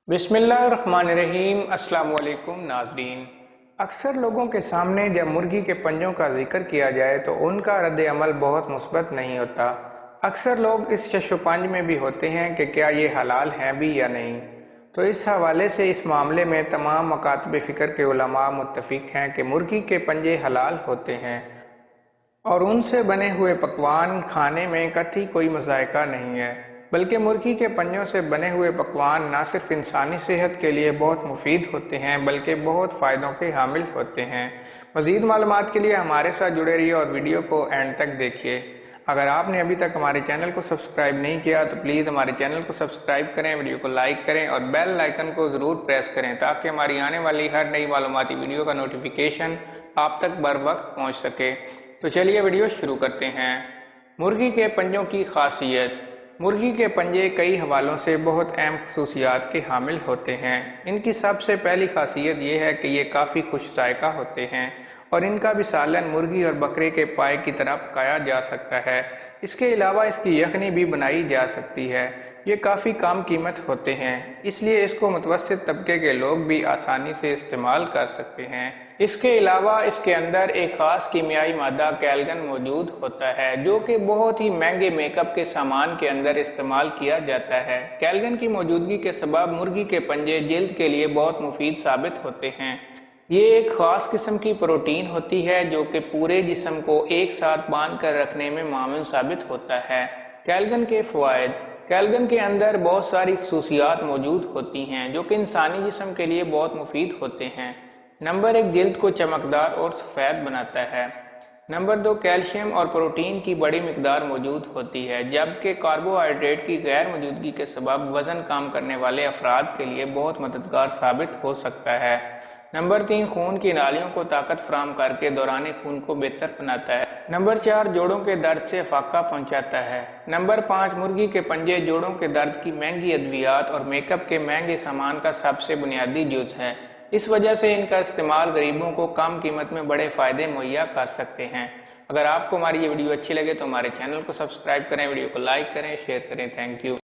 बिस्मिल्लाहिर्रहमानिर्रहीम। अस्सलाम वालेकुम नाज़रीन। अक्सर लोगों के सामने जब मुर्गी के पंजों का जिक्र किया जाए तो उनका रद्द अमल बहुत मुस्बत नहीं होता। अक्सर लोग इस शशोपंज में भी होते हैं कि क्या ये हलाल हैं भी या नहीं। तो इस हवाले से इस मामले में तमाम मकातब फ़िक्र के उलमा मुत्तफ़िक हैं कि मुर्गी के पंजे हलाल होते हैं और उनसे बने हुए पकवान खाने में कतई कोई मज़ायका नहीं है, बल्कि मुर्गी के पंजों से बने हुए पकवान न सिर्फ इंसानी सेहत के लिए बहुत मुफीद होते हैं बल्कि बहुत फ़ायदों के हामिल होते हैं। मज़ीद मालूमात के लिए हमारे साथ जुड़े रहिए और वीडियो को एंड तक देखिए। अगर आपने अभी तक हमारे चैनल को सब्सक्राइब नहीं किया तो प्लीज़ हमारे चैनल को सब्सक्राइब करें, वीडियो को लाइक करें और बेल आइकन को ज़रूर प्रेस करें ताकि हमारी आने वाली हर नई मालूमाती वीडियो का नोटिफिकेशन आप तक बर वक्त पहुँच सके। तो चलिए वीडियो शुरू करते हैं। मुर्गी के पंजों की खासियत। मुर्गी के पंजे कई हवालों से बहुत अहम खसूसियात के हामिल होते हैं। इनकी सबसे पहली खासियत यह है कि ये काफ़ी खुश जायका होते हैं और इनका भी सालन मुर्गी और बकरे के पाए की तरह पकाया जा सकता है। इसके अलावा इसकी यखनी भी बनाई जा सकती है। ये काफ़ी कम कीमत होते हैं, इसलिए इसको मुतवस्सित तबके के लोग भी आसानी से इस्तेमाल कर सकते हैं। इसके अलावा इसके अंदर एक ख़ास कीमियाई मादा कैलगन मौजूद होता है जो कि बहुत ही महंगे मेकअप के सामान के अंदर इस्तेमाल किया जाता है। कैलगन की मौजूदगी के सबब मुर्गी के पंजे जिल्द के लिए बहुत मुफीद साबित होते हैं। ये एक ख़ास किस्म की प्रोटीन होती है जो कि पूरे जिस्म को एक साथ बांध कर रखने में मामूल साबित होता है। कैलगन के फ़वाइद। कैलगन के अंदर बहुत सारी खसूसियात मौजूद होती हैं जो कि इंसानी जिस्म के लिए बहुत मुफीद होते हैं। नंबर 1, जिल्द को चमकदार और सफ़ेद बनाता है। नंबर 2, कैल्शियम और प्रोटीन की बड़ी मिकदार मौजूद होती है, जबकि कार्बोहाइड्रेट की गैर मौजूदगी के सबब वज़न कम करने वाले अफराद के लिए बहुत मददगार साबित हो सकता है। नंबर 3, खून की नालियों को ताकत फराहम करके दौरान खून को बेहतर बनाता है। नंबर 4, जोड़ों के दर्द से फाका पहुंचाता है। नंबर 5, मुर्गी के पंजे जोड़ों के दर्द की महंगी अद्वियात और मेकअप के महंगे सामान का सबसे बुनियादी जुज है। इस वजह से इनका इस्तेमाल गरीबों को कम कीमत में बड़े फ़ायदे मुहैया कर सकते हैं। अगर आपको हमारी ये वीडियो अच्छी लगे तो हमारे चैनल को सब्सक्राइब करें, वीडियो को लाइक करें, शेयर करें। Thank you.